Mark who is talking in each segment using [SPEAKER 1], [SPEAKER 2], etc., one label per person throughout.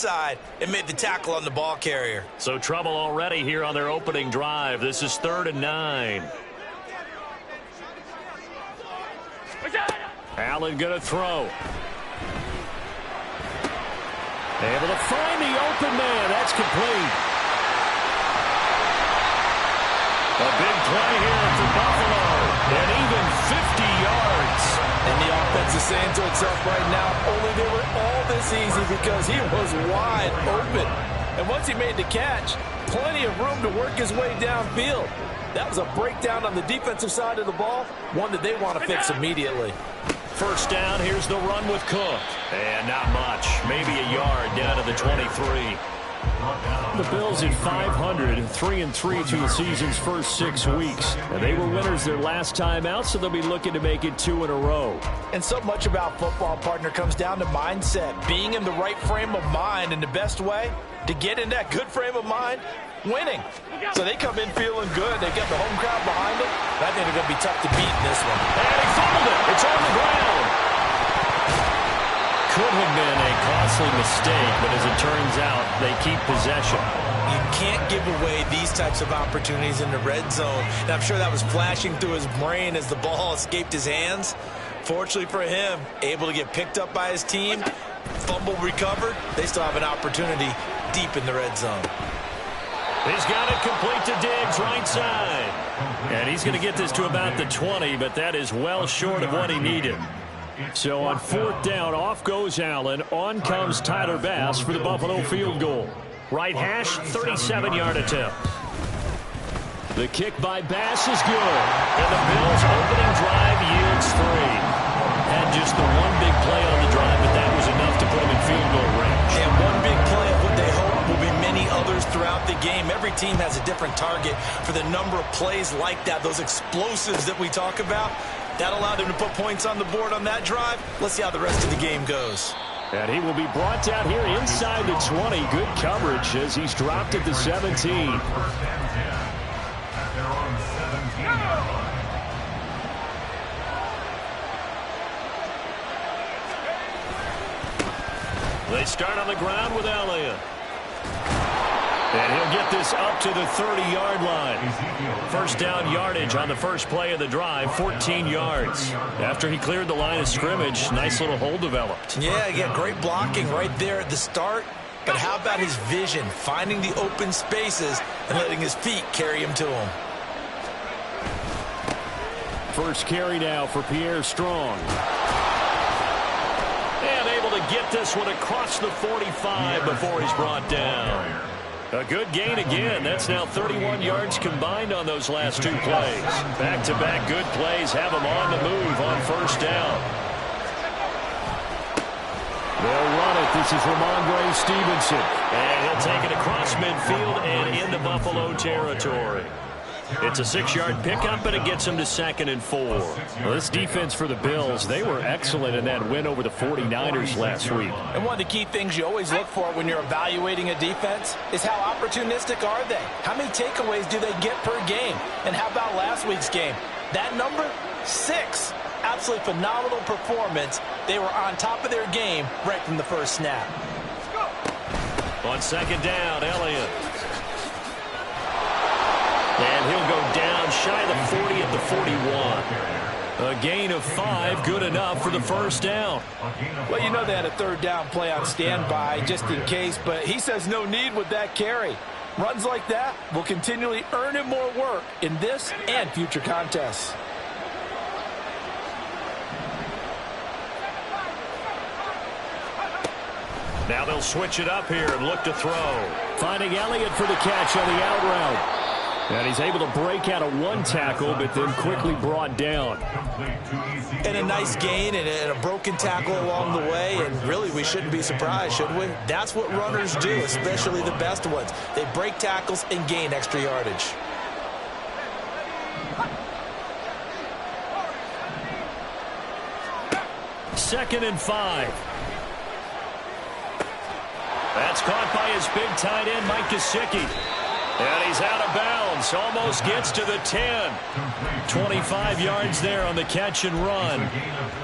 [SPEAKER 1] inside and made the tackle on the ball carrier.
[SPEAKER 2] So trouble already here on their opening drive. This is 3rd and 9. Allen going to throw. Able to find the open man. That's complete. A big play here for Buffalo. And even 50 yards.
[SPEAKER 3] And the offense is saying to itself right now, only they were all this easy because he was wide open. And once he made the catch, plenty of room to work his way downfield. That was a breakdown on the defensive side of the ball, one that they want to fix immediately.
[SPEAKER 2] First down, here's the run with Cook. And not much, maybe a yard down to the 23. The Bills at 500, 3-3 through the season's first 6 weeks. And they were winners their last time out, so they'll be looking to make it 2 in a row.
[SPEAKER 3] And so much about football, partner, comes down to mindset. Being in the right frame of mind, and the best way to get in that good frame of mind, winning. So they come in feeling good. They got the home crowd behind them. I think they're going to be tough to beat in this one.
[SPEAKER 2] And he fumbled it. It's on the ground. Could have been a costly mistake, but as it turns out, they keep possession.
[SPEAKER 1] You can't give away these types of opportunities in the red zone. And I'm sure that was flashing through his brain as the ball escaped his hands. Fortunately for him, able to get picked up by his team, fumble recovered. They still have an opportunity deep in the red zone.
[SPEAKER 2] He's got it complete to Diggs, right side. And he's going to get this to about the 20, but that is well short of what he needed. So on 4th down, off goes Allen. On comes Tyler Bass for the Buffalo field goal. Right hash, 37-yard attempt. The kick by Bass is good. And the Bills' opening drive yields 3. Had just the one big play on the drive, but that was enough to put him in field goal range.
[SPEAKER 1] And one big play of what they hope will be many others throughout the game. Every team has a different target for the number of plays like that, those explosives that we talk about. That allowed him to put points on the board on that drive. Let's see how the rest of the game goes.
[SPEAKER 2] And he will be brought down here inside the 20. Good coverage as he's dropped at the 17. They start on the ground with Elliott. And he'll get this up to the 30-yard line. First down yardage on the first play of the drive, 14 yards. After he cleared the line of scrimmage, nice little hole developed.
[SPEAKER 1] Yeah, again, great blocking right there at the start. But how about his vision, finding the open spaces and letting his feet carry him to him.
[SPEAKER 2] First carry now for Pierre Strong. And able to get this one across the 45 before he's brought down. A good gain again. That's now 31 yards combined on those last 2 plays. Back-to-back good plays have him on the move on first down. They'll run it. This is Ramondre Stevenson. And he'll take it across midfield and into Buffalo territory. It's a 6-yard pickup, and it gets him to 2nd and 4. Well, this defense for the Bills, they were excellent in that win over the 49ers last week.
[SPEAKER 3] And one of the key things you always look for when you're evaluating a defense is how opportunistic are they? How many takeaways do they get per game? And how about last week's game? That number, 6. Absolutely phenomenal performance. They were on top of their game right from the first snap.
[SPEAKER 2] On 2nd down, Elliott. And he'll go down shy of the 40 at the 41. A gain of 5, good enough for the first down.
[SPEAKER 3] Well, you know they had a 3rd down play on standby just in case, but he says no need with that carry. Runs like that will continually earn him more work in this and future contests.
[SPEAKER 2] Now they'll switch it up here and look to throw. Finding Elliott for the catch on the out route. And he's able to break out of 1 tackle, but then quickly brought down.
[SPEAKER 1] And a nice gain and a broken tackle along the way. And really, we shouldn't be surprised, should we? That's what runners do, especially the best ones. They break tackles and gain extra yardage.
[SPEAKER 2] Second and 5. That's caught by his big tight end, Mike Gesicki. And he's out of bounds. Almost gets to the 10. 25 yards there on the catch and run.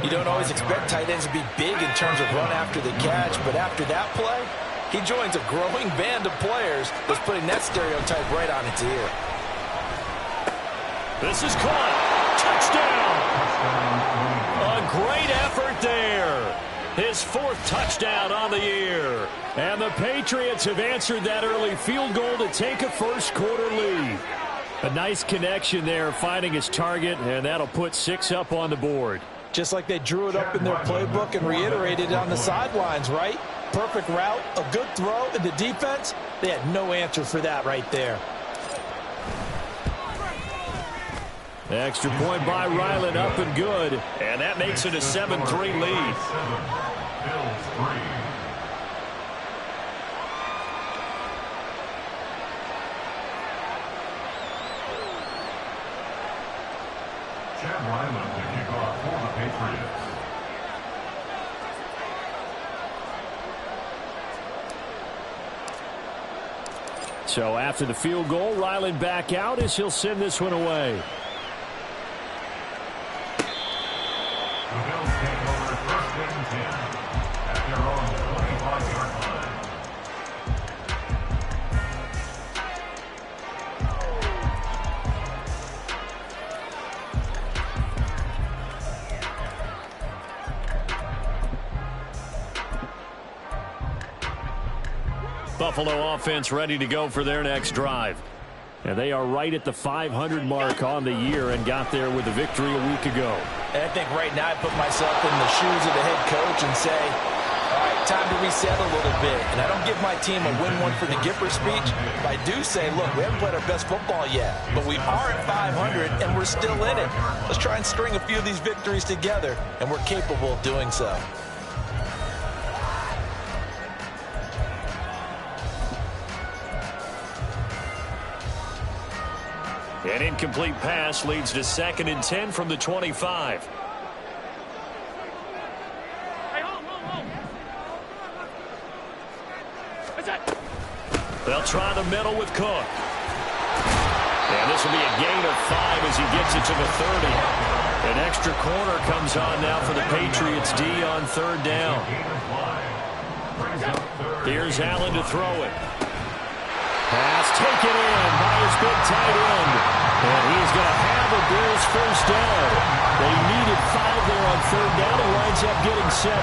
[SPEAKER 3] You don't always expect tight ends to be big in terms of run after the catch, but after that play, He joins a growing band of players that's putting that stereotype right on its ear.
[SPEAKER 2] This is caught. Touchdown. A great effort there. His 4th touchdown on the year. And the Patriots have answered that early field goal to take a first-quarter lead. A nice connection there, finding his target, and that'll put 6 up on the board.
[SPEAKER 3] Just like they drew it up in their playbook and reiterated it on the sidelines, right? Perfect route, a good throw, and the defense, they had no answer for that right there.
[SPEAKER 2] Extra point by Ryland, up and good. And that makes it a 7-3 lead.
[SPEAKER 4] Chad Ryland to kick off for the Patriots.
[SPEAKER 2] So after the field goal, Ryland back out as he'll send this one away.
[SPEAKER 4] The Bills take over 1st and 10 at their own 25-yard line.
[SPEAKER 2] Buffalo offense ready to go for their next drive. And they are right at the 500 mark on the year and got there with a victory a week ago.
[SPEAKER 3] And I think right now I put myself in the shoes of the head coach and say, all right, time to reset a little bit. And I don't give my team a win one for the Gipper speech, but I do say, look, we haven't played our best football yet, but we are at 500 and we're still in it. Let's try and string a few of these victories together, and we're capable of doing so.
[SPEAKER 2] An incomplete pass leads to 2nd and 10 from the 25. They'll try the middle with Cook. And this will be a gain of 5 as he gets it to the 30. An extra corner comes on now for the Patriots D on 3rd down. Here's Allen to throw it. Pass taken in by his big tight end. And he's going to have the Bills 1st down. They needed 5 there on 3rd down. He winds up getting 7.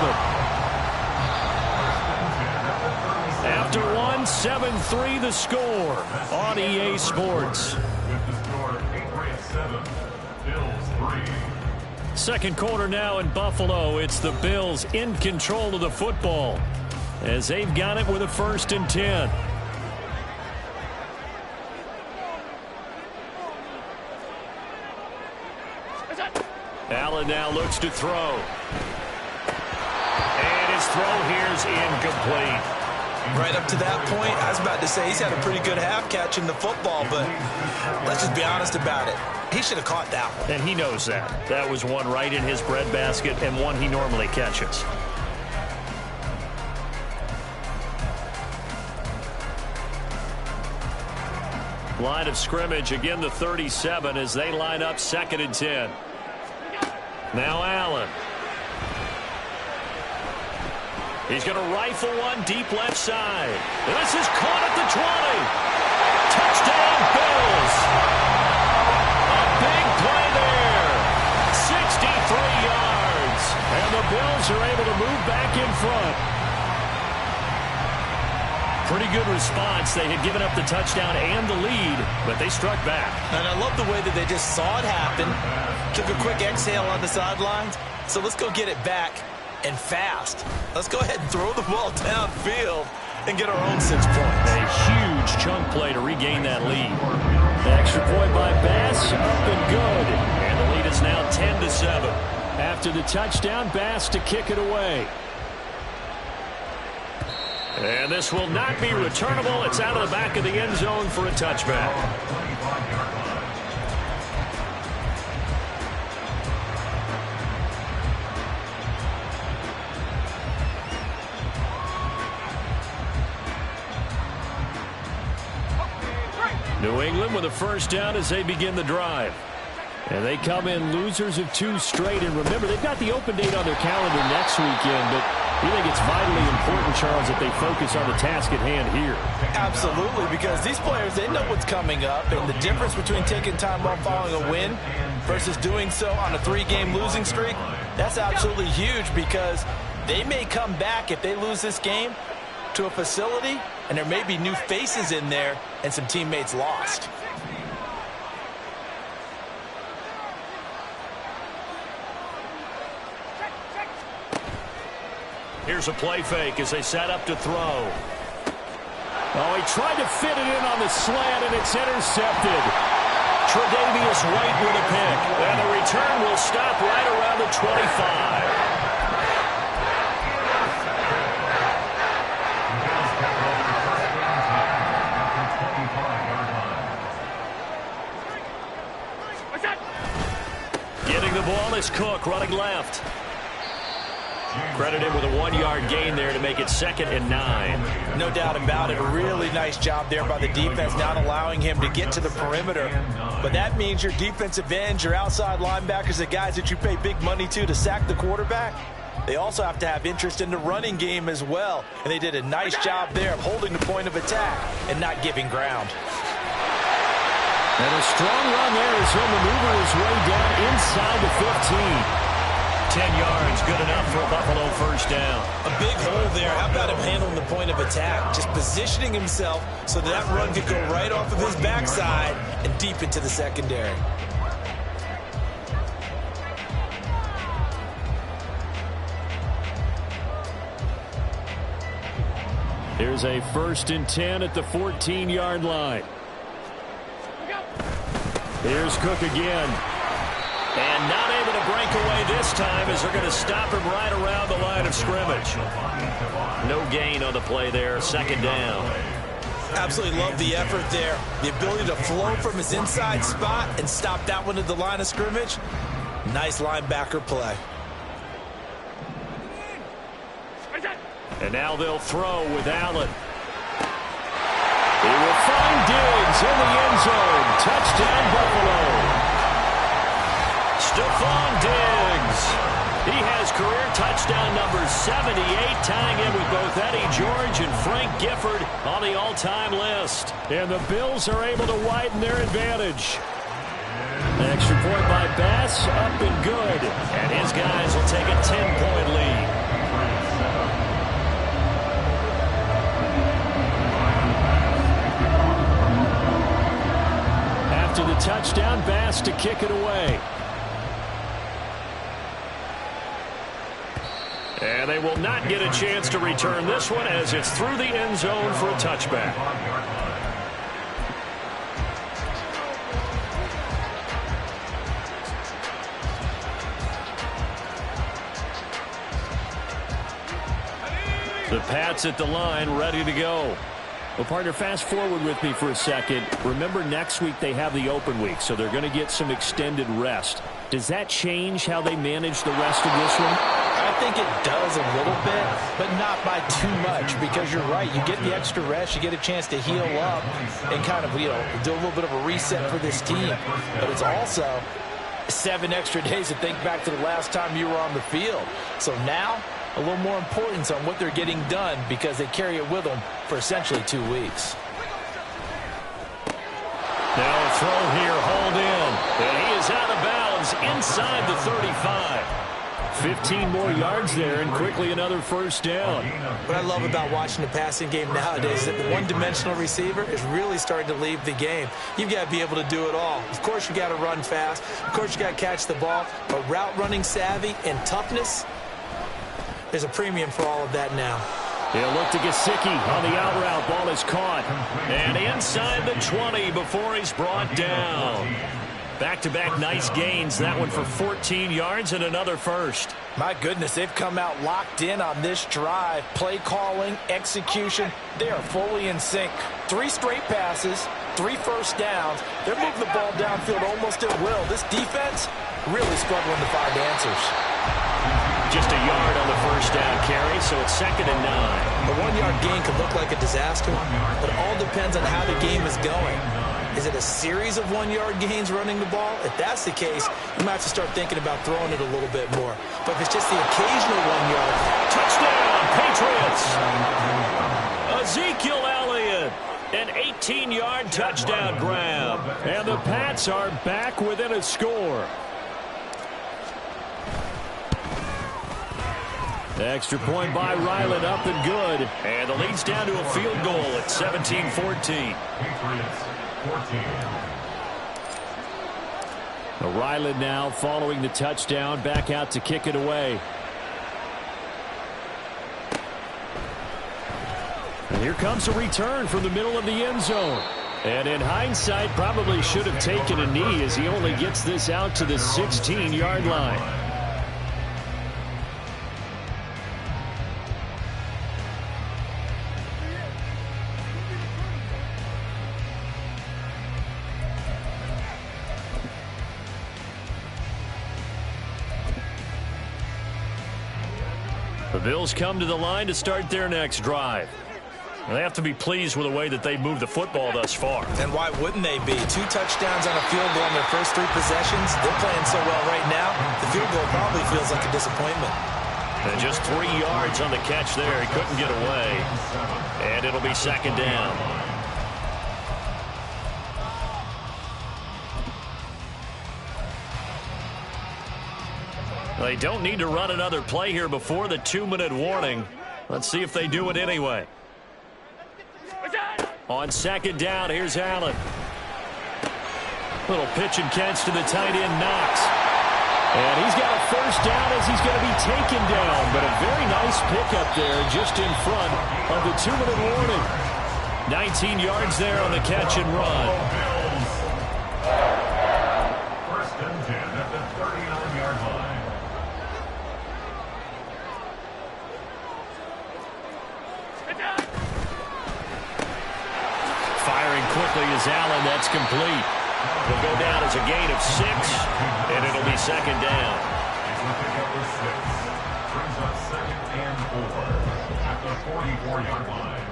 [SPEAKER 2] After 7-3 the score on EA Sports. Second quarter now in Buffalo. It's the Bills in control of the football as they've got it with a 1st and 10. Allen now looks to throw. And his throw here's incomplete.
[SPEAKER 3] Right up to that point, I was about to say he's had a pretty good half catching the football, but let's just be honest about it. He should have caught that one.
[SPEAKER 2] And he knows that. That was one right in his breadbasket and one he normally catches. Line of scrimmage, again the 37 as they line up 2nd and 10. Now Allen. He's going to rifle one deep left side. This is caught at the 20. Touchdown Bills. A big play there. 63 yards. And the Bills are able to move back in front. Pretty good response. They had given up the touchdown and the lead, but they struck back.
[SPEAKER 3] And I love the way that they just saw it happen. Took a quick exhale on the sidelines. So let's go get it back. And fast. Let's go ahead and throw the ball downfield and get our own 6 points.
[SPEAKER 2] A huge chunk play to regain that lead. The extra point by Bass, up and good. And the lead is now 10-7. After the touchdown, Bass to kick it away. And this will not be returnable. It's out of the back of the end zone for a touchback. New England with a 1st down as they begin the drive. And they come in losers of 2 straight. And remember, they've got the open date on their calendar next weekend, but You think it's vitally important, Charles, that they focus on the task at hand here?
[SPEAKER 3] Absolutely, because these players, they know what's coming up, and the difference between taking time off following a win versus doing so on a 3-game losing streak, that's absolutely huge, because they may come back if they lose this game to a facility, and there may be new faces in there and some teammates lost.
[SPEAKER 2] Here's a play fake as they set up to throw. Oh, he tried to fit it in on the slant, and it's intercepted. Tre'Davious White with a pick. And the return will stop right around the 25. Getting the ball is Cook, running left. Credit him with a 1-yard gain there to make it 2nd and 9.
[SPEAKER 3] No doubt about it. A really nice job there by the defense, not allowing him to get to the perimeter. But that means your defensive ends, your outside linebackers, the guys that you pay big money to sack the quarterback, they also have to have interest in the running game as well. And they did a nice job there of holding the point of attack and not giving ground.
[SPEAKER 2] And a strong run there as he'll maneuver his way down inside the 15. 10 yards, good enough for a Buffalo first down.
[SPEAKER 3] A big hole there. How about him handling the point of attack? Just positioning himself so that run could go right off of his backside and deep into the secondary.
[SPEAKER 2] Here's a 1st and 10 at the 14-yard line. Here's Cook again. And not able to break away this time as they're going to stop him right around the line of scrimmage. No gain on the play there, 2nd down.
[SPEAKER 3] Absolutely love the effort there. The ability to flow from his inside spot and stop that one at the line of scrimmage. Nice linebacker play.
[SPEAKER 2] And now they'll throw with Allen. He will find Diggs in the end zone. Touchdown, Buffalo. Stephon Diggs. He has career touchdown number 78, tying in with both Eddie George and Frank Gifford on the all-time list. And the Bills are able to widen their advantage. An extra point by Bass, up and good. And his guys will take a 10-point lead. After the touchdown, Bass to kick it away. And they will not get a chance to return this one as it's through the end zone for a touchback. The Pats at the line, ready to go. Well, partner, fast forward with me for a second. Remember, next week they have the open week, so they're going to get some extended rest. Does that change how they manage the rest of this one?
[SPEAKER 3] I think it does a little bit, but not by too much, because you're right. You get the extra rest, you get a chance to heal up and kind of, do a little bit of a reset for this team. But it's also 7 extra days to think back to the last time you were on the field. So now, a little more importance on what they're getting done because they carry it with them for essentially 2 weeks.
[SPEAKER 2] Now a throw here, hauled in. And he is out of bounds inside the 35. 15 more yards there and quickly another first down.
[SPEAKER 3] What I love about watching the passing game nowadays is that the one-dimensional receiver is really starting to leave the game. You've got to be able to do it all. Of course, you got to run fast. Of course, you got to catch the ball. But route running savvy and toughness, there's a premium for all of that now.
[SPEAKER 2] He'll look to Gesicki on the out route. Ball is caught. And inside the 20 before he's brought down. Back-to-back nice gains. That one for 14 yards and another first.
[SPEAKER 3] My goodness, they've come out locked in on this drive. Play calling, execution, they are fully in sync. 3 straight passes, 3 first downs. They're moving the ball downfield almost at will. This defense really struggling to find answers.
[SPEAKER 2] Just a yard on the first down carry, so it's 2nd and 9.
[SPEAKER 3] The 1-yard gain could look like a disaster, but it all depends on how the game is going. Is it a series of 1-yard gains running the ball? If that's the case, you might have to start thinking about throwing it a little bit more. But if it's just the occasional 1-yard.
[SPEAKER 2] Touchdown, Patriots! Ezekiel Elliott, an 18-yard touchdown grab. And the Pats are back within a score. Extra point by Ryland, up and good. And the lead's down to a field goal at 17-14.
[SPEAKER 4] Patriots 14.
[SPEAKER 2] Ryland now following the touchdown, back out to kick it away. And here comes a return from the middle of the end zone. And in hindsight, probably should have taken a knee as he only gets this out to the 16-yard line. The Bills come to the line to start their next drive. They have to be pleased with the way that they moved the football thus far.
[SPEAKER 3] And why wouldn't they be? 2 touchdowns on a field goal in their first 3 possessions. They're playing so well right now, the field goal probably feels like a disappointment.
[SPEAKER 2] And just 3 yards on the catch there. He couldn't get away. And it'll be second down. They don't need to run another play here before the 2-minute warning. Let's see if they do it anyway. On second down, here's Allen. Little pitch and catch to the tight end, Knox. And he's got a first down as he's going to be taken down. But a very nice pickup there just in front of the 2-minute warning. 19 yards there on the catch and run.
[SPEAKER 4] First and 10 at the 39-yard line.
[SPEAKER 2] Firing quickly is Allen. That's complete. Will go down as a gain of 6, and it'll be second down.
[SPEAKER 4] He's with the number 6. Brings up second and 4 at the 44-yard line.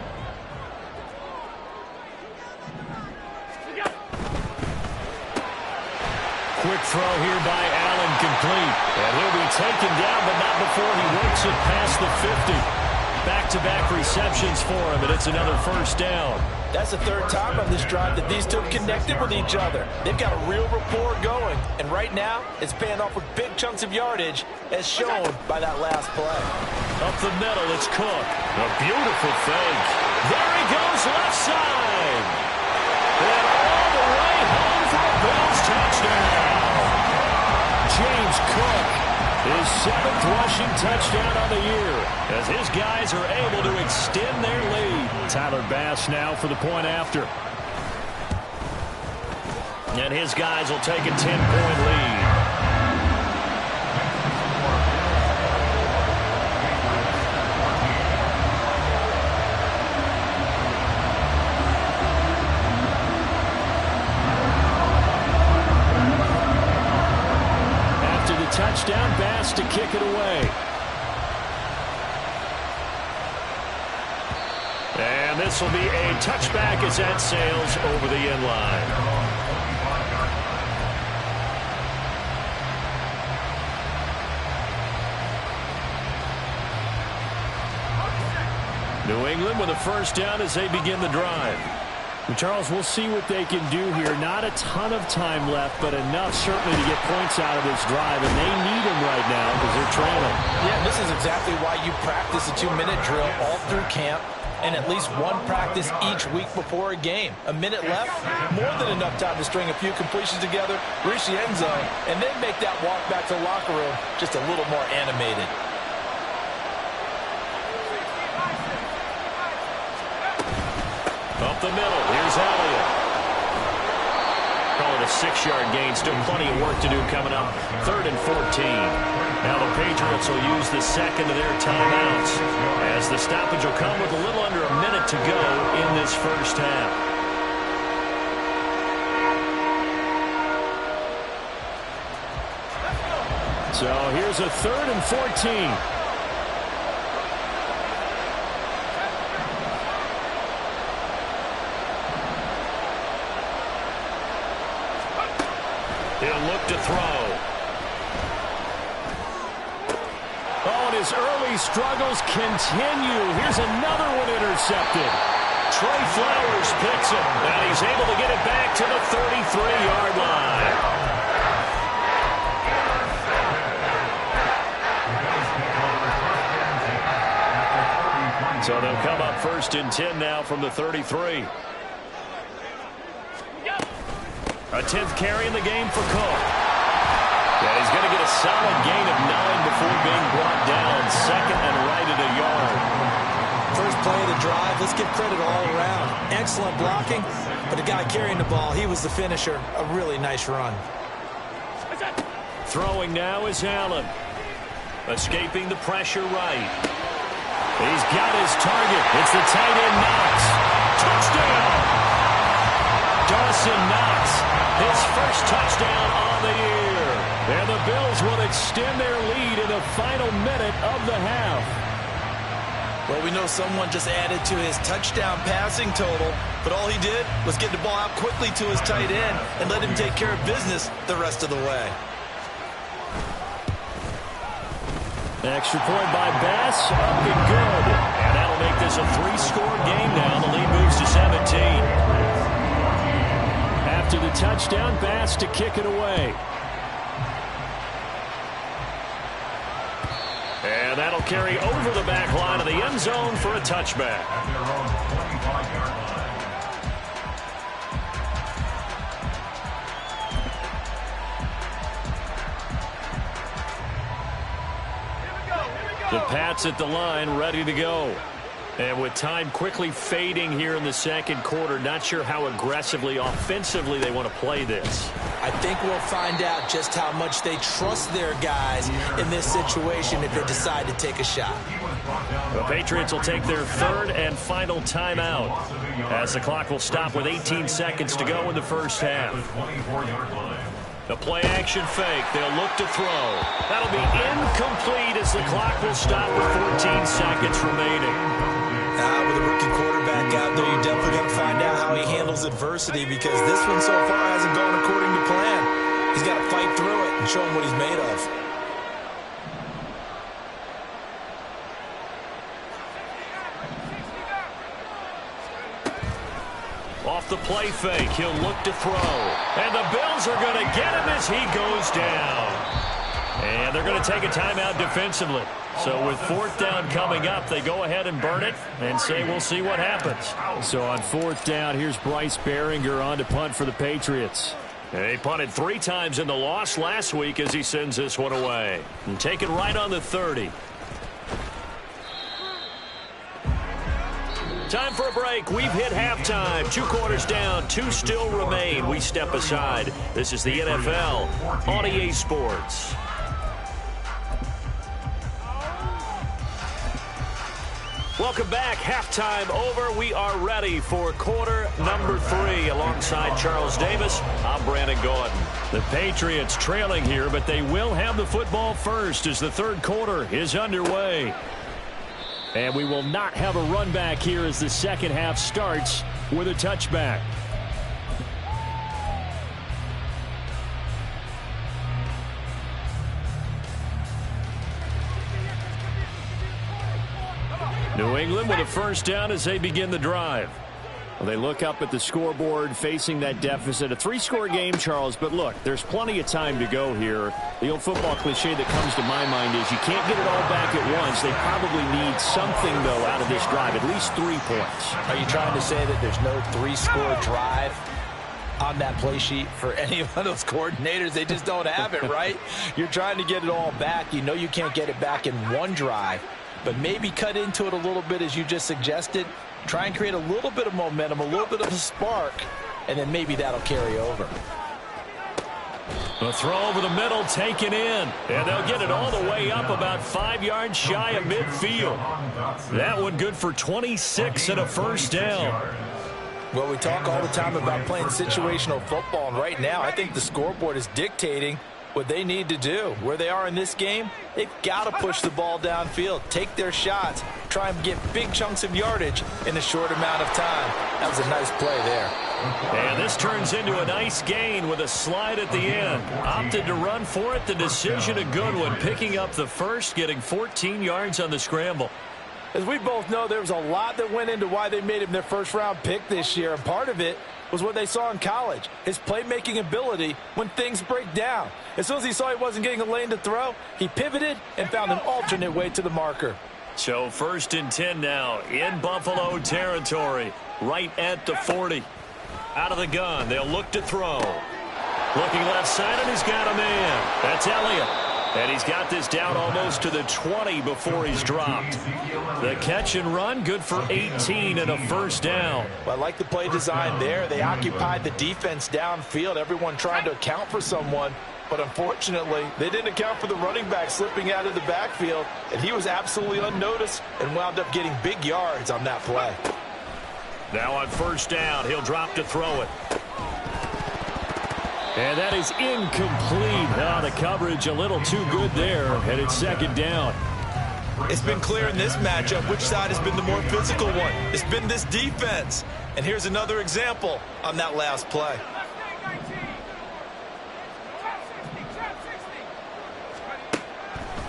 [SPEAKER 2] Quick throw here by Allen, complete. And he'll be taken down, but not before he works it past the 50. Back-to-back receptions for him, and it's another first down.
[SPEAKER 3] That's the 3rd time on this drive that these 2 have connected with each other. They've got a real rapport going, and right now it's paying off with big chunks of yardage, as shown by that last play.
[SPEAKER 2] Up the middle, it's Cook. A beautiful fake. There he goes, left side. And all the way home for a Bills touchdown. James Cook, his 7th rushing touchdown on the year, as his guys are able to extend their lead. Tyler Bass now for the point after. And his guys will take a 10-point lead. After the touchdown, Bass to kick it away. And this will be a touchback as that sails over the end line. New England with a first down as they begin the drive. And Charles, we'll see what they can do here. Not a ton of time left, but enough certainly to get points out of this drive, and they need them right now because they're trailing.
[SPEAKER 3] Yeah, this is exactly why you practice a 2-minute drill all through camp, and at least 1 practice each week before a game. A minute left, more than enough time to string a few completions together, reach the end zone, and then make that walk back to the locker room just a little more animated.
[SPEAKER 2] Up the middle, here's Elliott. Call it a 6-yard gain. Still plenty of work to do coming up. 3rd and 14. Now the Patriots will use the second of their timeouts, as the stoppage will come with a little under a minute to go in this first half. So here's a 3rd and 14. He'll look to throw. Oh, and his early struggles continue. Here's another one intercepted. Trey Flowers picks it, and he's able to get it back to the 33-yard line. So they'll come up 1st and 10 now from the 33. A 10th carry in the game for Cook. And he's going to get a solid gain of 9 before being brought down. 2nd and right at a yard.
[SPEAKER 1] First play of the drive, let's give credit all around. Excellent blocking, but the guy carrying the ball, he was the finisher. A really nice run.
[SPEAKER 2] Throwing now is Allen. Escaping the pressure right. He's got his target. It's the tight end Knox. Touchdown! Dawson Knox, his first touchdown on the year. And the Bills will extend their lead in the final minute of the half.
[SPEAKER 1] Well, we know someone just added to his touchdown passing total, but all he did was get the ball out quickly to his tight end and let him take care of business the rest of the way.
[SPEAKER 2] Extra point by Bass, up and good. And that'll make this a 3-score game now. The lead moves to 17. After the touchdown, Bass to kick it away. And that'll carry over the back line of the end zone for a touchback. The Pats at the line, ready to go. And with time quickly fading here in the second quarter, not sure how aggressively, offensively they want to play this.
[SPEAKER 1] I think we'll find out just how much they trust their guys in this situation if they decide to take a shot.
[SPEAKER 2] The Patriots will take their 3rd and final timeout as the clock will stop with 18 seconds to go in the first half. The play-action fake. They'll look to throw. That'll be incomplete as the clock will stop with 14 seconds remaining.
[SPEAKER 1] With a rookie quarterback out there, you definitely got to find out how he handles adversity because this one so far hasn't gone according to plan. He's got to fight through it and show him what he's made of.
[SPEAKER 2] Off the play fake, he'll look to throw. And the Bills are going to get him as he goes down. And they're going to take a timeout defensively. So with 4th down coming up, they go ahead and burn it and say we'll see what happens. So on 4th down, here's Bryce Baringer on to punt for the Patriots. And they punted 3 times in the loss last week as he sends this one away. And take it right on the 30. Time for a break. We've hit halftime. 2 quarters down. 2 still remain. We step aside. This is the NFL on EA Sports. Welcome back. Halftime over. We are ready for quarter number 3. Alongside Charles Davis, I'm Brandon Gordon. The Patriots trailing here, but they will have the football first as the 3rd quarter is underway. And we will not have a run back here as the second half starts with a touchback. New England with a first down as they begin the drive. Well, they look up at the scoreboard facing that deficit. A 3-score game, Charles, but look, there's plenty of time to go here. The old football cliche that comes to my mind is you can't get it all back at once. They probably need something, though, out of this drive, at least 3 points.
[SPEAKER 3] Are you trying to say that there's no 3-score drive on that play sheet for any of those coordinators? They just don't have it, right? You're trying to get it all back. You know you can't get it back in one drive, but maybe cut into it a little bit as you just suggested. Try and create a little bit of momentum, a little bit of a spark, and then maybe that'll carry over.
[SPEAKER 2] The throw over the middle taken in, and they'll get it all the way up about 5 yards shy of midfield. That one good for 26 and a first down.
[SPEAKER 3] Well, we talk all the time about playing situational football, and right now I think the scoreboard is dictating what they need to do. Where they are in this game, they've got to push the ball downfield, take their shots, try and get big chunks of yardage in a short amount of time. Now, was a nice play there.
[SPEAKER 2] And this turns into a nice gain with a slide at the end. Opted to run for it. The decision a good one. Picking up the first, getting 14 yards on the scramble.
[SPEAKER 3] As we both know, there was a lot that went into why they made him their first-round pick this year, and part of it was what they saw in college, his playmaking ability when things break down. As soon as he saw he wasn't getting a lane to throw, he pivoted and found an alternate way to the marker.
[SPEAKER 2] So 1st and 10 now in Buffalo territory, right at the 40. Out of the gun, they'll look to throw. Looking left side, and he's got a man. That's Elliott. And he's got this down almost to the 20 before he's dropped. The catch and run, good for 18 and a first down.
[SPEAKER 3] Well, I like the play design there. They occupied the defense downfield, everyone trying to account for someone. But unfortunately, they didn't account for the running back slipping out of the backfield, and he was absolutely unnoticed and wound up getting big yards on that play.
[SPEAKER 2] Now on 1st down, he'll drop to throw it. And that is incomplete. Oh, the coverage a little too good there, and it's 2nd down.
[SPEAKER 1] It's been clear in this matchup which side has been the more physical one. It's been this defense. And here's another example on that last play.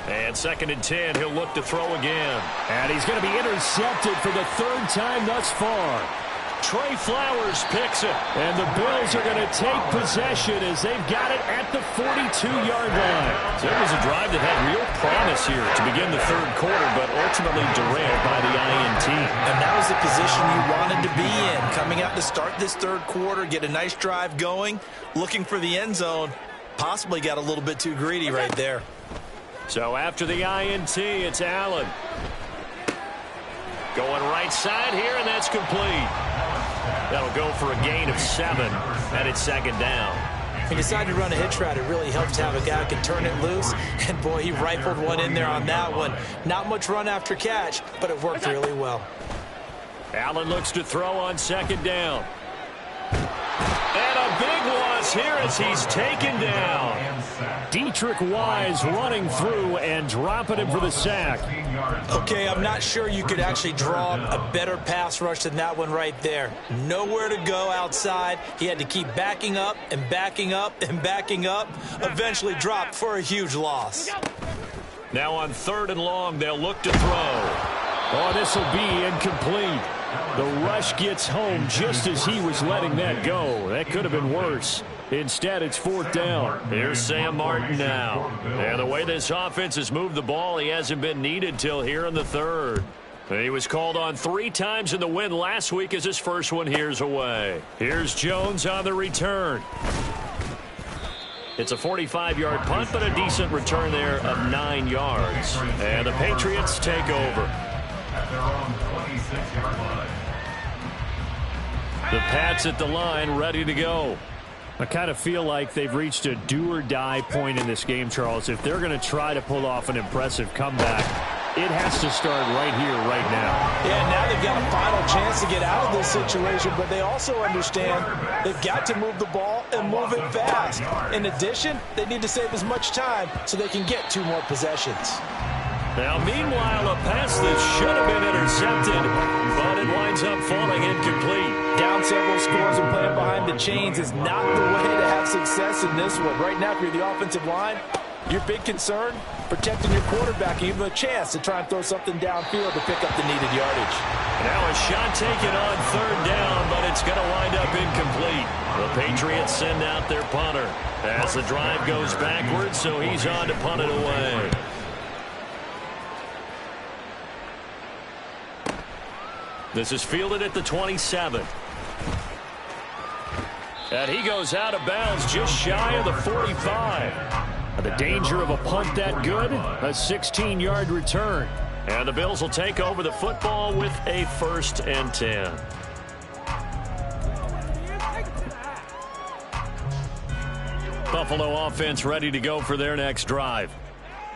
[SPEAKER 2] And 2nd and 10, he'll look to throw again. And he's going to be intercepted for the 3rd time thus far. Trey Flowers picks it. And the Bills are going to take possession as they've got it at the 42-yard line. So it was a drive that had real promise here to begin the 3rd quarter, but ultimately derailed by the INT.
[SPEAKER 1] And that was the position you wanted to be in. Coming out to start this 3rd quarter, get a nice drive going, looking for the end zone. Possibly got a little bit too greedy right there.
[SPEAKER 2] So after the INT, it's Allen. Going right side here, and that's complete. That'll go for a gain of 7, and it's 2nd down.
[SPEAKER 3] He decided to run a hitch route. It really helps to have a guy who can turn it loose. And, boy, he rifled one in there on that one. Not much run after catch, but it worked really well.
[SPEAKER 2] Allen looks to throw on 2nd down. And a big loss here as he's taken down. Deatrich Wise running through and dropping him for the sack.
[SPEAKER 3] Okay, I'm not sure you could actually draw a better pass rush than that one right there. Nowhere to go outside. He had to keep backing up and backing up and backing up. Eventually dropped for a huge loss.
[SPEAKER 2] Now on 3rd and long, they'll look to throw. Oh, this will be incomplete. The rush gets home just as he was letting that go. That could have been worse. Instead, it's 4th down. Here's Sam Martin now. And the way this offense has moved the ball, he hasn't been needed till here in the 3rd. He was called on 3 times in the win last week as his first one here's away. Here's Jones on the return. It's a 45-yard punt, but a decent return there of 9 yards. And the Patriots take over.
[SPEAKER 4] At their own 26-yard line.
[SPEAKER 2] The Pats at the line, ready to go. I kind of feel like they've reached a do-or-die point in this game, Charles. If they're going to try to pull off an impressive comeback, it has to start right here, right now.
[SPEAKER 3] Yeah, now they've got a final chance to get out of this situation, but they also understand they've got to move the ball and move it fast. In addition, they need to save as much time so they can get 2 more possessions.
[SPEAKER 2] Now, meanwhile, a pass that should have been intercepted, but it winds up falling incomplete.
[SPEAKER 3] Down several scores and playing behind the chains is not the way to have success in this one. Right now, if you're the offensive line, your big concern, protecting your quarterback and give him a chance to try and throw something downfield to pick up the needed yardage.
[SPEAKER 2] Now a shot taken on 3rd down, but it's going to wind up incomplete. The Patriots send out their punter as the drive goes backwards, so he's on to punt it away. This is fielded at the 27. And he goes out of bounds just shy of the 45. The danger of a punt that good, a 16-yard return. And the Bills will take over the football with a 1st and 10. Buffalo offense ready to go for their next drive.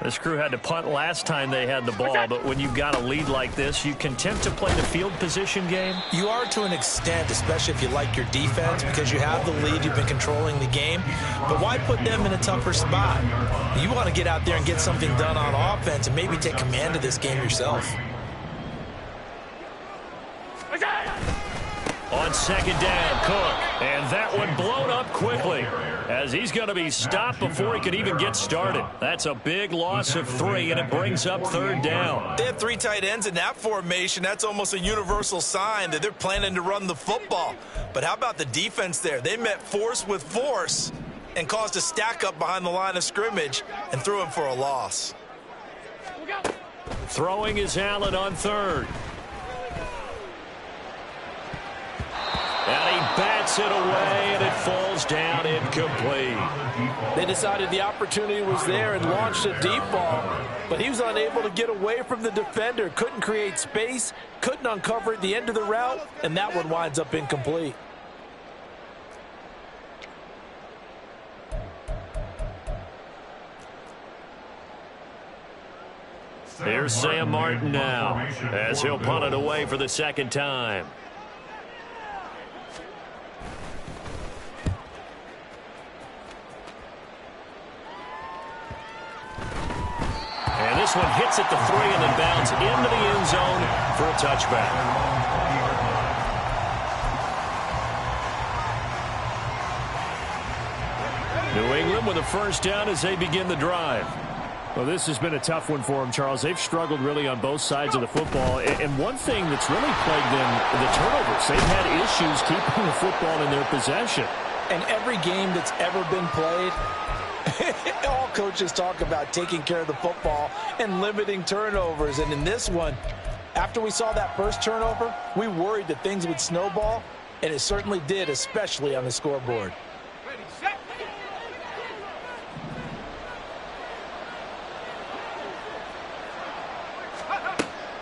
[SPEAKER 2] This crew had to punt last time they had the ball, but when you've got a lead like this, you content to play the field position game?
[SPEAKER 3] You are to an extent, especially if you like your defense, because you have the lead, you've been controlling the game. But why put them in a tougher spot? You want to get out there and get something done on offense and maybe take command of this game yourself.
[SPEAKER 2] On second down, Cook. And that one blown up quickly as he's going to be stopped before he could even get started. That's a big loss of 3, and it brings up third down.
[SPEAKER 1] They have 3 tight ends in that formation. That's almost a universal sign that they're planning to run the football. But how about the defense there? They met force with force and caused a stack up behind the line of scrimmage and threw him for a loss.
[SPEAKER 2] Throwing is Allen on third. And he bats it away, and it falls down incomplete.
[SPEAKER 3] They decided the opportunity was there and launched a deep ball, but he was unable to get away from the defender, couldn't create space, couldn't uncover at the end of the route, and that one winds up incomplete.
[SPEAKER 2] Here's Sam Martin now as he'll punt it away for the second time. And this one hits at the 3 and then bounds into the end zone for a touchback. New England with a first down as they begin the drive.
[SPEAKER 5] Well, this has been a tough one for them, Charles. They've struggled really on both sides of the football. And one thing that's really plagued them, the turnovers. They've had issues keeping the football in their possession.
[SPEAKER 3] And every game that's ever been played, all coaches talk about taking care of the football and limiting turnovers. And in this one, after we saw that first turnover, we worried that things would snowball, and it certainly did, especially on the scoreboard.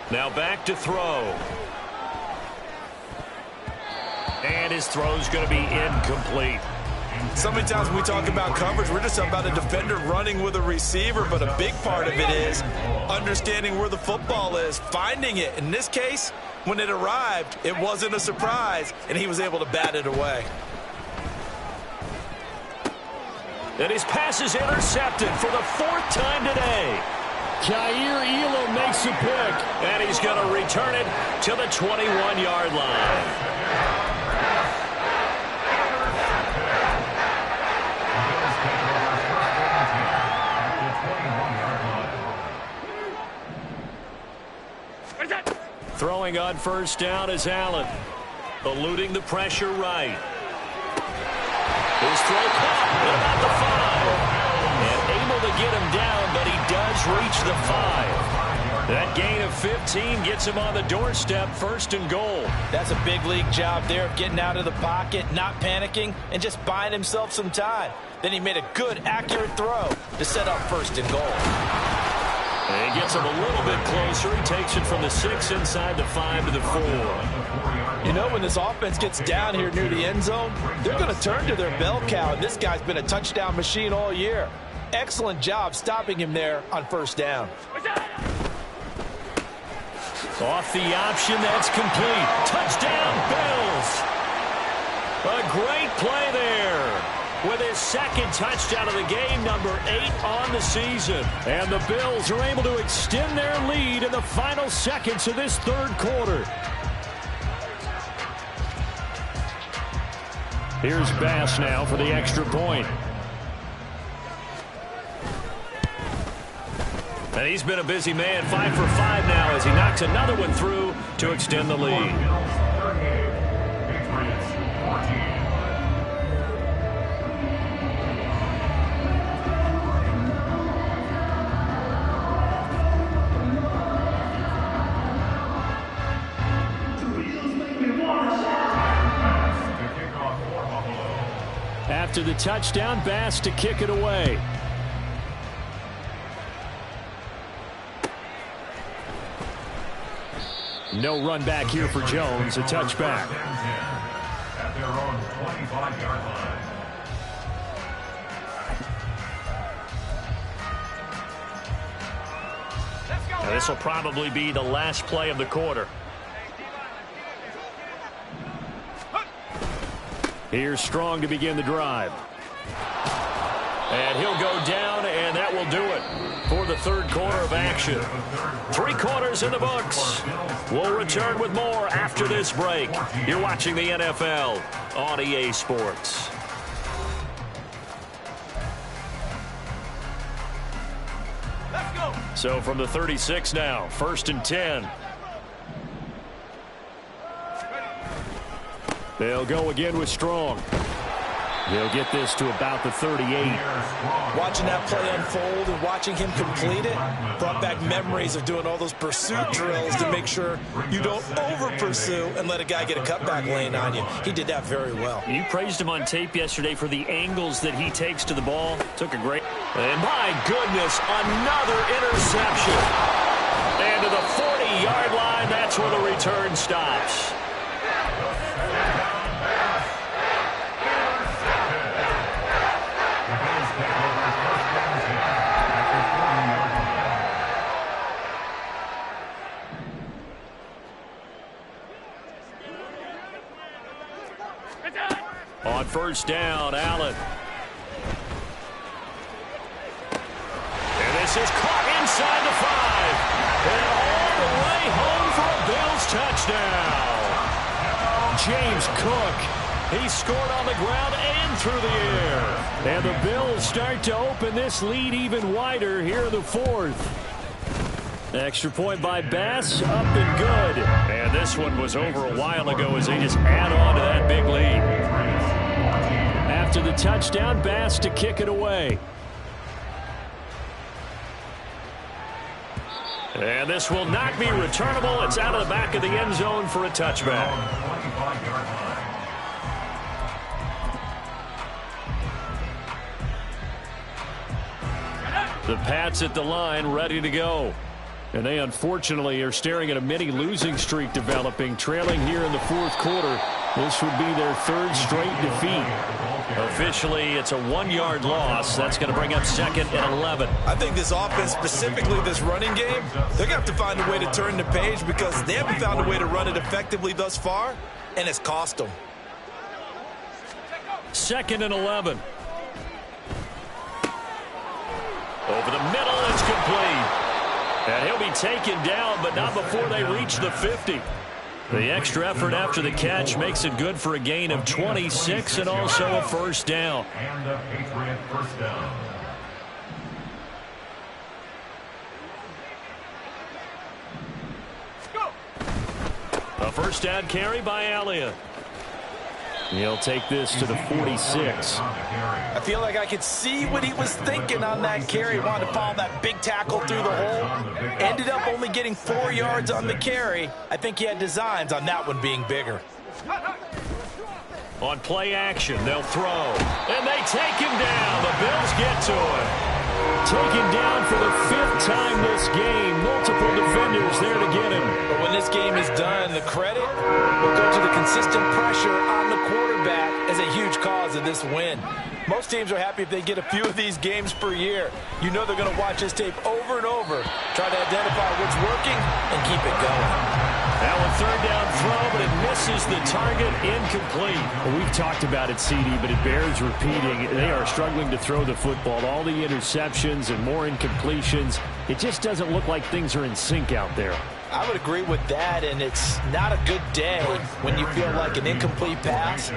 [SPEAKER 2] Now back to throw. And his throw's going to be incomplete.
[SPEAKER 1] So many times when we talk about coverage, we're just about a defender running with a receiver, but a big part of it is understanding where the football is, finding it. In this case, when it arrived, it wasn't a surprise, and he was able to bat it away.
[SPEAKER 2] And his pass is intercepted for the 4th time today.
[SPEAKER 5] Jair Elam makes a pick.
[SPEAKER 2] And he's going to return it to the 21-yard line. Throwing on first down is Allen. Eluding the pressure right. His throw caught at about the 5. And able to get him down, but he does reach the 5. That gain of 15 gets him on the doorstep, 1st and goal.
[SPEAKER 3] That's a big league job there of getting out of the pocket, not panicking, and just buying himself some time. Then he made a good, accurate throw to set up 1st and goal.
[SPEAKER 2] And he gets him a little bit closer. He takes it from the 6 inside the 5 to the 4.
[SPEAKER 3] You know, when this offense gets down here near the end zone, they're going to turn to their bell cow, and this guy's been a touchdown machine all year. Excellent job stopping him there on 1st down.
[SPEAKER 2] Off the option, that's complete. Touchdown, Bills. A great play there with his 2nd touchdown of the game, number 8 on the season. And the Bills are able to extend their lead in the final seconds of this 3rd quarter.
[SPEAKER 5] Here's Bass now for the extra point.
[SPEAKER 2] And he's been a busy man, 5 for 5 now as he knocks another one through to extend the lead.
[SPEAKER 5] After the touchdown, Bass to kick it away. No run back here for Jones, a touchback.
[SPEAKER 4] At their own 25-yard line.
[SPEAKER 2] Now this will probably be the last play of the quarter.
[SPEAKER 5] Here's Strong to begin the drive.
[SPEAKER 2] And he'll go down, and that will do it. for the third quarter of action. 3 quarters in the books. We'll return with more after this break. You're watching the NFL on EA Sports.
[SPEAKER 3] Let's go.
[SPEAKER 2] So from the 36 now, 1st and 10. They'll go again with Strong. They'll get this to about the 38.
[SPEAKER 3] Watching that play unfold and watching him complete it brought back memories of doing all those pursuit drills to make sure you don't over-pursue and let a guy get a cutback lane on you. He did that very well.
[SPEAKER 2] You praised him on tape yesterday for the angles that he takes to the ball. Took a great... And my goodness, another interception. And to the 40-yard line, that's where the return stops. On 1st down, Allen. And this is caught inside the 5. And all the way home for a Bills touchdown. James Cook. He scored on the ground and through the air. And the Bills start to open this lead even wider here in the 4th. Extra point by Bass, up and good. And this one was over a while ago as they just add on to that big lead. After the touchdown, Bass to kick it away. And this will not be returnable. It's out of the back of the end zone for a touchback. The Pats at the line, ready to go. And they unfortunately are staring at a mini losing streak developing, trailing here in the 4th quarter. This would be their 3rd straight defeat. Officially, it's a 1-yard loss. That's going to bring up 2nd and 11.
[SPEAKER 3] I think this offense, specifically this running game, they're going to have to find a way to turn the page because they haven't found a way to run it effectively thus far, and it's cost them.
[SPEAKER 2] 2nd and 11. Over the middle, it's complete. And he'll be taken down, but not before they reach the 50. The extra effort after the catch makes it good for a gain of 26 and also a 1st down.
[SPEAKER 4] And a Patriot 1st down.
[SPEAKER 2] A 1st down carry by Elliott. He'll take this to the 46.
[SPEAKER 3] I feel like I could see what he was thinking on that carry. Wanted to follow that big tackle through the hole. Ended up only getting 4 yards on the carry. I think he had designs on that one being bigger.
[SPEAKER 2] On play action, they'll throw. And they take him down. The Bills get to him. Taken down for the 5th time this game. Multiple defenders there to get him.
[SPEAKER 3] But when this game is done, the credit will go to the consistent pressure on the quarterback as a huge cause of this win. Most teams are happy if they get a few of these games per year. You know they're going to watch this tape over and over, try to identify what's working, and keep it going.
[SPEAKER 2] Now a 3rd down throw, but it misses the target, incomplete.
[SPEAKER 5] Well, we've talked about it, CD, but it bears repeating. They are struggling to throw the football. All the interceptions and more incompletions. It just doesn't look like things are in sync out there.
[SPEAKER 3] I would agree with that, and it's not a good day when you feel like an incomplete pass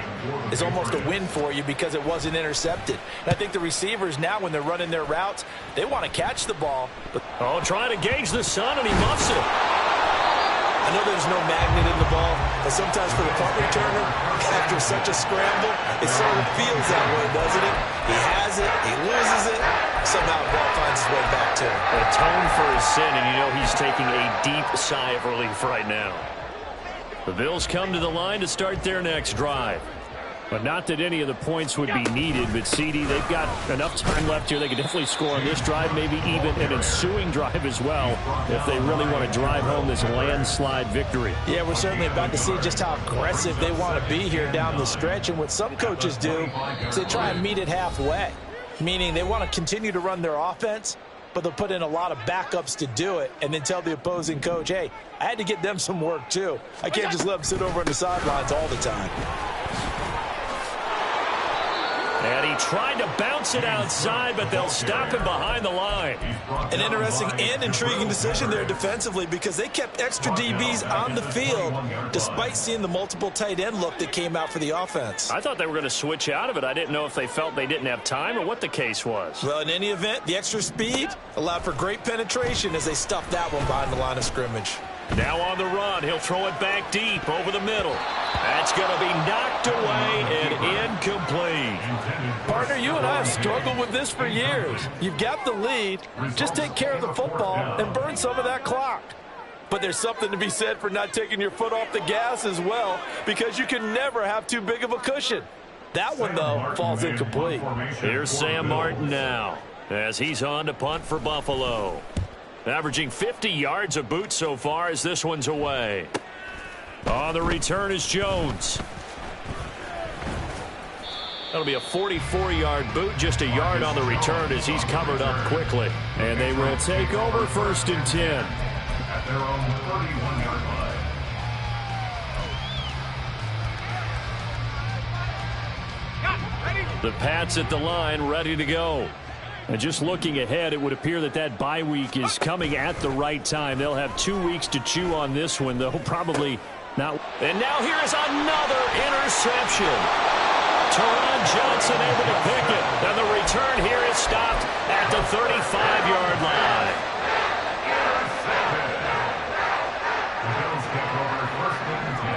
[SPEAKER 3] is almost a win for you because it wasn't intercepted. And I think the receivers now, when they're running their routes, they want to catch the ball. But
[SPEAKER 2] trying to gauge the sun, and he muffs it.
[SPEAKER 3] I know there's no magnet in the ball, but sometimes for the punt returner, after such a scramble, it sort of feels that way, doesn't it? He has it, he loses it, somehow the ball finds its way back to him.
[SPEAKER 2] Atone for his sin, and you know he's taking a deep sigh of relief right now. The Bills come to the line to start their next drive.
[SPEAKER 5] But not that any of the points would be needed, but CD, they've got enough time left here. They could definitely score on this drive, maybe even an ensuing drive as well, if they really want to drive home this landslide victory.
[SPEAKER 3] Yeah, we're certainly about to see just how aggressive they want to be here down the stretch. And what some coaches do is they try and meet it halfway, meaning they want to continue to run their offense, but they'll put in a lot of backups to do it and then tell the opposing coach, hey, I had to get them some work too. I can't just let them sit over on the sidelines all the time.
[SPEAKER 2] And he tried to bounce it outside, but they'll stop him behind the line.
[SPEAKER 1] An interesting and intriguing decision there defensively because they kept extra DBs on the field despite seeing the multiple tight end look that came out for the offense.
[SPEAKER 2] I thought they were going to switch out of it. I didn't know if they felt they didn't have time or what the case was.
[SPEAKER 1] Well, in any event, the extra speed allowed for great penetration as they stuffed that one behind the line of scrimmage.
[SPEAKER 2] Now on the run, he'll throw it back deep over the middle. That's going to be knocked away and incomplete.
[SPEAKER 3] Partner, you and I have struggled with this for years. You've got the lead. Just take care of the football and burn some of that clock. But there's something to be said for not taking your foot off the gas as well, because you can never have too big of a cushion. That one, though, falls incomplete.
[SPEAKER 2] Here's Sam Martin now as he's on to punt for Buffalo. Averaging 50 yards a boot so far as this one's away. On the return is Jones. That'll be a 44-yard boot, just a yard on the return as he's covered up quickly. And they will take over 1st and 10.
[SPEAKER 4] At their own 31-yard line.
[SPEAKER 2] The Pats at the line, ready to go. And just looking ahead, it would appear that bye week is coming at the right time. They'll have 2 weeks to chew on this one, though probably not. And now here is another interception. Teron Johnson able to pick it. And the return here is stopped at the 35-yard line.
[SPEAKER 4] The Bills take over 1st and 10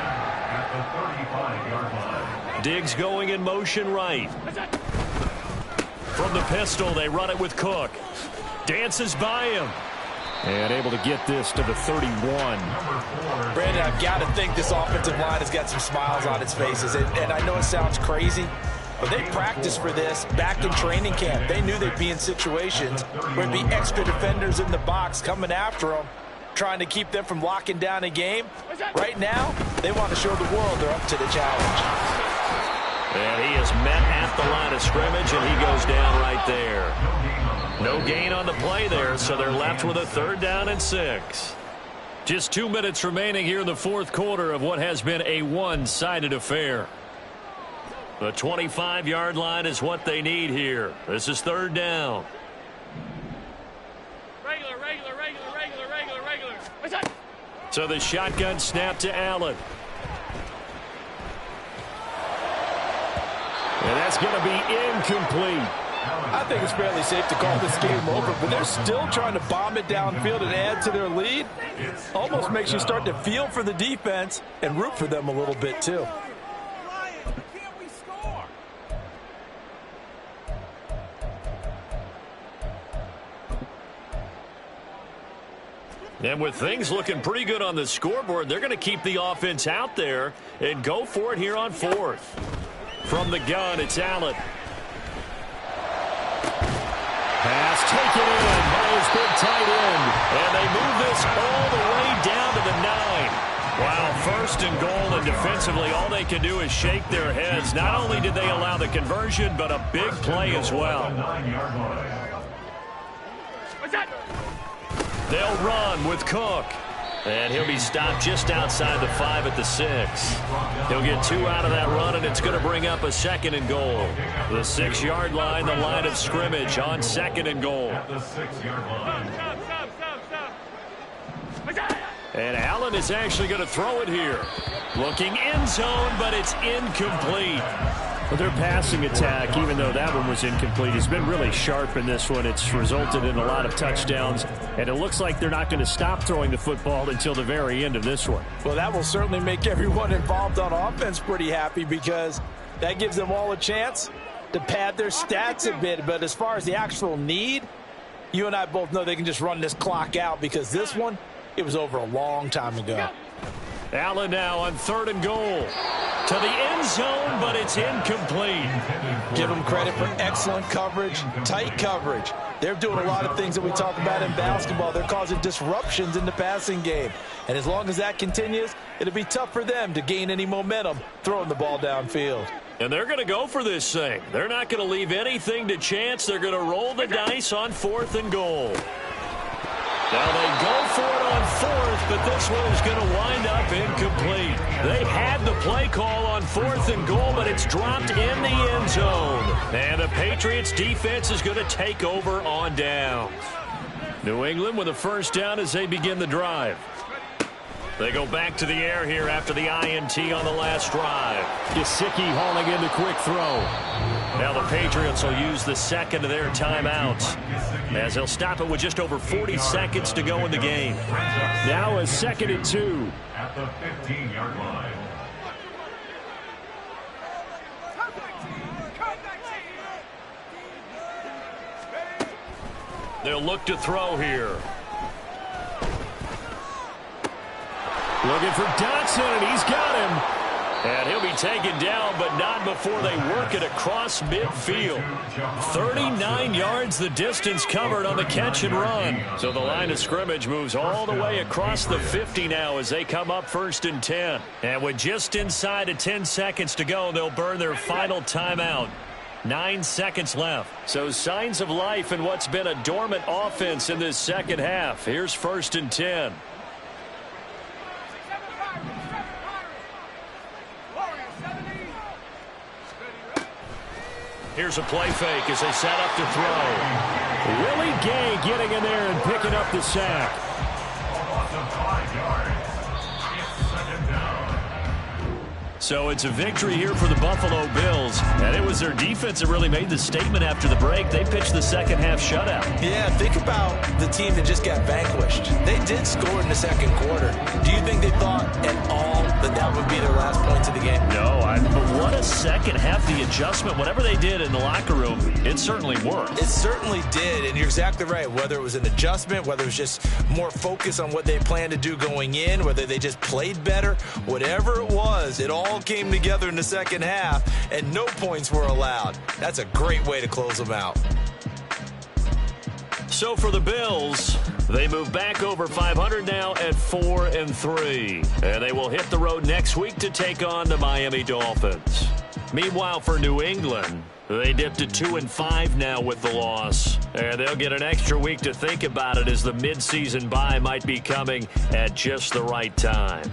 [SPEAKER 4] at the 35-yard line.
[SPEAKER 2] Diggs going in motion right. From the pistol, they run it with Cook. Dances by him. And able to get this to the 31.
[SPEAKER 3] Brandon, I've got to think this offensive line has got some smiles on its faces. And I know it sounds crazy, but they practiced for this back in training camp. They knew they'd be in situations where there'd be extra defenders in the box coming after them, trying to keep them from locking down a game. Right now, they want to show the world they're up to the challenge.
[SPEAKER 2] And he is met at the line of scrimmage, and he goes down right there. No gain on the play there, so they're left with a 3rd down and 6. Just 2 minutes remaining here in the 4th quarter of what has been a one-sided affair. The 25-yard line is what they need here. This is 3rd down.
[SPEAKER 6] Regular. What's that?
[SPEAKER 2] So the shotgun snap to Allen. And that's going to be incomplete.
[SPEAKER 3] I think it's fairly safe to call this game over, but they're still trying to bomb it downfield and add to their lead. Almost makes you start to feel for the defense and root for them a little bit, too.
[SPEAKER 2] And with things looking pretty good on the scoreboard, they're going to keep the offense out there and go for it here on 4th. From the gun, it's Allen. Pass taken in by his big tight end. And they move this all the way down to the 9. Wow, 1st and goal, and defensively all they can do is shake their heads. Not only did they allow the conversion, but a big play as well.
[SPEAKER 6] What's that?
[SPEAKER 2] They'll run with Cook. And he'll be stopped just outside the 5 at the 6. He'll get 2 out of that run, and it's going to bring up a 2nd and goal. The 6-yard line, the line of scrimmage on 2nd and goal.
[SPEAKER 6] Stop.
[SPEAKER 2] And Allen is actually going to throw it here. Looking end zone, but it's incomplete. Well, their passing attack, even though that one was incomplete, has been really sharp in this one. It's resulted in a lot of touchdowns, and it looks like they're not going to stop throwing the football until the very end of this one.
[SPEAKER 3] Well, that will certainly make everyone involved on offense pretty happy because that gives them all a chance to pad their stats a bit. But as far as the actual need, you and I both know they can just run this clock out because this one, it was over a long time ago.
[SPEAKER 2] Allen now on 3rd and goal. To the end zone, but it's incomplete.
[SPEAKER 3] Give them credit for excellent coverage, tight coverage. They're doing a lot of things that we talk about in basketball. They're causing disruptions in the passing game. And as long as that continues, it'll be tough for them to gain any momentum throwing the ball downfield.
[SPEAKER 2] And they're going to go for this thing. They're not going to leave anything to chance. They're going to roll the dice on 4th and goal. Now they go for it on fourth, but this one is going to wind up incomplete. They had the play call on 4th and goal, but it's dropped in the end zone. And the Patriots defense is going to take over on downs. New England with a first down as they begin the drive. They go back to the air here after the INT on the last drive.
[SPEAKER 5] Gesicki hauling in the quick throw.
[SPEAKER 2] Now the Patriots will use the second of their timeouts as they'll stop it with just over 40 seconds to go in the game.
[SPEAKER 5] Now a 2nd and 2.
[SPEAKER 4] At the 15-yard line.
[SPEAKER 2] They'll look to throw here.
[SPEAKER 5] Looking for Dotson, and he's got him.
[SPEAKER 2] And he'll be taken down, but not before they work it across midfield. 39 yards the distance covered on the catch and run. So the line of scrimmage moves all the way across the 50 now as they come up 1st and 10. And with just inside of 10 seconds to go, they'll burn their final timeout. 9 seconds left. So signs of life in what's been a dormant offense in this second half. Here's 1st and 10. Here's a play fake as they set up to throw.
[SPEAKER 5] Willie Gay getting in there and picking up the sack.
[SPEAKER 2] So it's a victory here for the Buffalo Bills. And it was their defense that really made the statement after the break. They pitched the second half shutout.
[SPEAKER 1] Yeah, think about the team that just got vanquished. They did score in the second quarter. Do you think they thought at all that that would be their last points of the game?
[SPEAKER 2] No, but what a second half. The adjustment, whatever they did in the locker room, it certainly worked.
[SPEAKER 1] It certainly did, and you're exactly right. Whether it was an adjustment, whether it was just more focus on what they planned to do going in, whether they just played better, whatever it was, it all came together in the second half, and no points were allowed. That's a great way to close them out.
[SPEAKER 2] So for the Bills, they move back over 500 now at 4-3. And they will hit the road next week to take on the Miami Dolphins. Meanwhile, for New England, they dipped to 2-5 now with the loss. And they'll get an extra week to think about it as the midseason bye might be coming at just the right time.